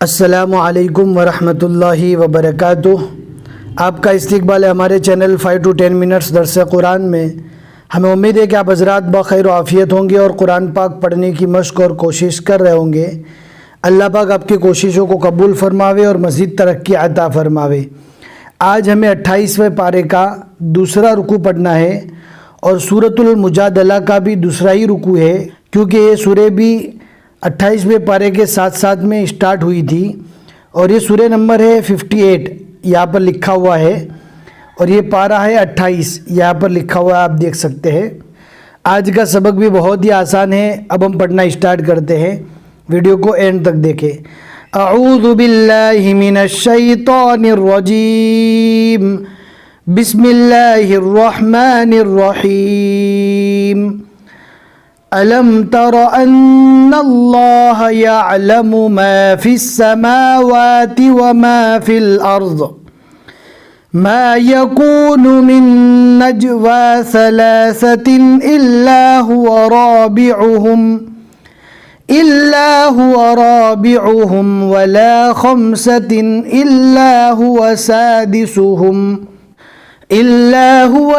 अस्सलामु अलैकुम वरहमतुल्लाहि वबरकातुह। आपका इस्तकबाल है हमारे चैनल 5 to 10 मिनट्स दर्स कुरान में। हमें उम्मीद है कि आप हज़रात बखैर आफ़ियत होंगे और कुरान पाक पढ़ने की मश्क और कोशिश कर रहे होंगे। अल्लाह पाक आपकी कोशिशों को कबूल फरमावे और मज़ीद तरक्की अता फरमावे। आज हमें 28वें पारे का दूसरा रुकू पढ़ना है और सूरतुल मुजादला का भी दूसरा ही रुकू है, क्योंकि ये सूरह भी 28वें पारे के साथ साथ में स्टार्ट हुई थी और ये सूरह नंबर है 58 यहाँ पर लिखा हुआ है और ये पारा है 28 यहाँ पर लिखा हुआ है, आप देख सकते हैं। आज का सबक भी बहुत ही आसान है। अब हम पढ़ना स्टार्ट करते हैं, वीडियो को एंड तक देखें। अऊज़ु बिल्लाहि मिनश शैतानिर रजीम, बिस्मिल्लाहिर रहमानिर रहीम। अलम तर अन्नल्लाह यअलमु मा फिस समावाति व मा फिल अर्ज़ मा यकूनु मिन नजवा सलासतिन इल्ला हुवा राबिउहुम वला खम्सतिन इल्ला हुवा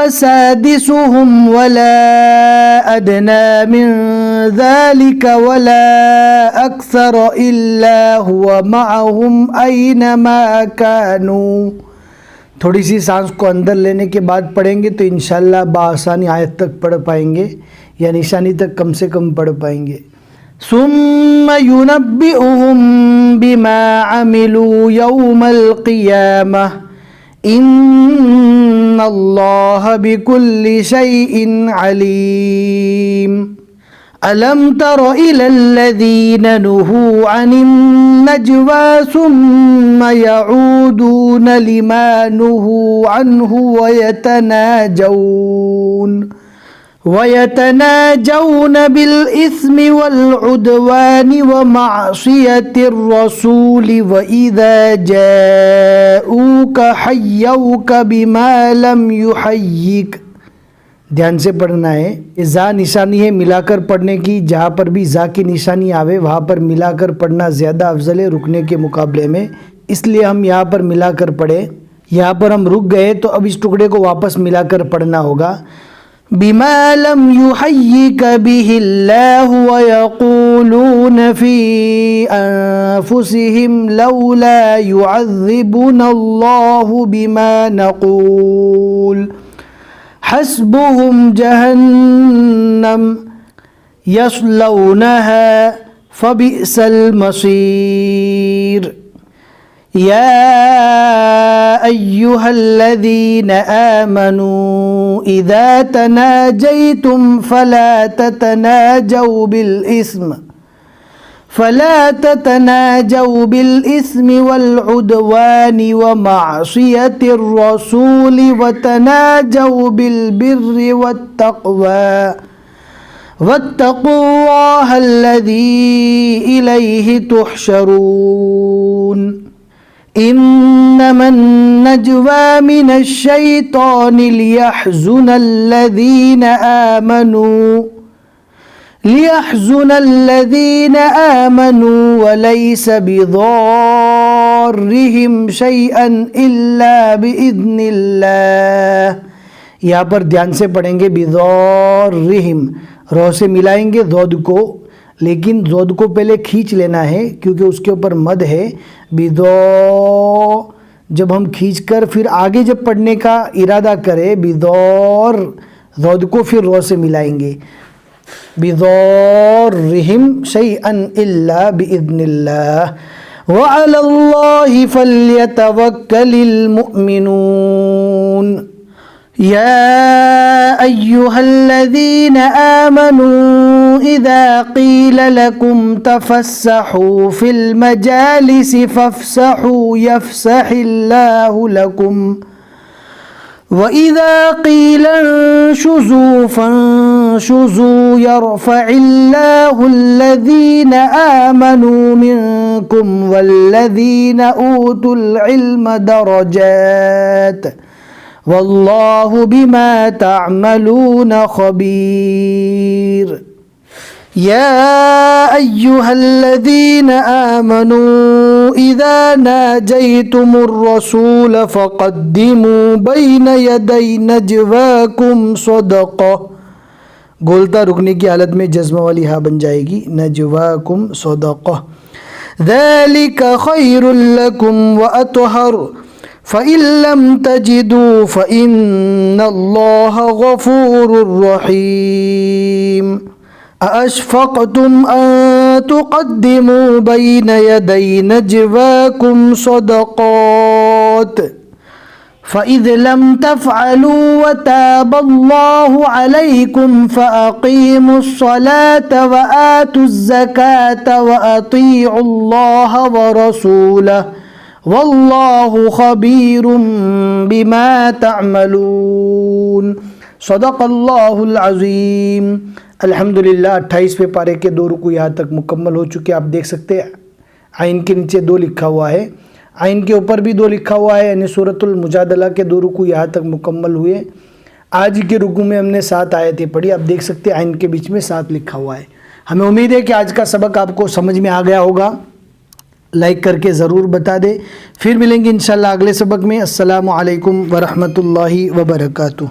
सादिसुहुम वला अदना मिन ज़ालिका वला अक्सर इल्ला हुवा मअहुम ऐनमा कानू। थोड़ी सी सांस को अंदर लेने के बाद पढ़ेंगे तो इंशाल्लाह बाआसानी आयत तक पढ़ पाएंगे या निशानी तक कम से कम पढ़ पाएंगे। सुम्मा युनब्बिउहुम बिमा अमिलू यौमल क़ियामह इन्नल्लाह बिकुल्लि शैइन अलीम। अलम तर इलल्लज़ीन नुहू अनिन नजवा सुम्मा यऊदून लिमा नुहू अन्हु वयतनाजौन बिल इस्मि वल उद्वानि व मासियतिर रसूलि व इज़ा जाऊका हय्यौका बिमा लम युहय्यिक। ध्यान से पढ़ना है। ये जा निशानी है मिलाकर पढ़ने की, जहाँ पर भी जा की निशानी आवे वहाँ पर मिलाकर पढ़ना ज़्यादा अफजल है रुकने के मुकाबले में, इसलिए हम यहाँ पर मिलाकर पढ़े। यहाँ पर हम रुक गए तो अब इस टुकड़े को वापस मिलाकर पढ़ना होगा। बिमा लम युहय्यिक बिहिल्लाहु व यक़ूलून फी अनफुसिहिम लौला युअज़्ज़िबुनल्लाहु बिमा नक़ूल हस्बुहुम जहन्नम यस्लौनहा फबिअसल मसीर। या अय्युहल्लज़ीन आमनू इज़ा तनाजयतुम फला ततनाजौ बिल इस्मि वल उद्वानि व मासियतिर रसूलि व तनाजौ बिल बिर्रि वत्तक़ुल्लाहल्लज़ी इलैहि तुहशरून। इन्नमन नजवा मिनश शैतानि लियहज़ुनल्लज़ीन आमनू वलैस बिज़ार्रिहिम शैअन इल्ला बिइज़्निल्लाह। यहाँ पर ध्यान से पढ़ेंगे। बिज़ार्रिहिम रो से मिलाएंगे ज़ोद को, लेकिन ज़ोद को पहले खींच लेना है क्योंकि उसके ऊपर मद है। बिज़ो जब हम खींचकर फिर आगे जब पढ़ने का इरादा करें बिज़ौर, ज़ोद को फिर रो से मिलाएंगे। बिज़ौर्रिहिम शैअन इल्ला बिइज़्निल्लाह व अलल्लाहि फल्यतवक्कलिल मुमिनून। या अय्युहल्लज़ीन आमनू इज़ा क़ील लकुम तफ़स्सहू फ़िल मजालिसि फ़फ़्सहू यफ़्सहिल्लाहु लकुम व इज़ा क़ील अंशुज़ू फ़ंशुज़ू यरफ़इल्लाहुल्लज़ीन आमनू मिनकुम वल्लज़ीन ऊतुल इल्म दरजात वल्लाहु बिमा तअमलून खबीर। या अय्युहल्लज़ीन आमनू इज़ा नाजयतुमुर रसूल फ़क़द्दिमू बैन यदै नजवाकुम सदक़ा। बोलता रुकने की हालत में जज्म वाली हा बन जाएगी, नजवाकुम सदक़ा। ज़ालिका खैरुल लकुम व अतहर फ़इन लम तजिदू फ़इन्नल्लाह गफ़ूरुर रहीम। अअशफ़क़्तुम अन तुक़द्दिमू बैन यदै नजवाकुम सदक़ात फ़इज़ लम तफ़अलू व ताबल्लाहु अलैकुम फ़अक़ीमुस्सलात व आतुज़्ज़कात व अतीउल्लाह व रसूलह वल्लाहु ख़बीरुम बिमा तअमलून। सदक़ल्लाहुल अज़ीम। अल्हम्दुलिल्लाह 28वें पारे के 2 रुकू यहाँ तक मुकम्मल हो चुके। आप देख सकते हैं आइन के नीचे 2 लिखा हुआ है, आइन के ऊपर भी 2 लिखा हुआ है, यानी सूरतुल मुजादला के 2 रुकू यहाँ तक मुकम्मल हुए। आज के रुकू में हमने 7 आयतें पढ़ी। आप देख सकते हैं आइन के बीच में 7 लिखा हुआ है। हमें उम्मीद है कि आज का सबक आपको समझ में आ गया होगा। लाइक करके ज़रूर बता दें। फिर मिलेंगे इंशाल्लाह अगले सबक में। अस्सलामु अलैकुम व रहमतुल्लाहि व बरकातुहू।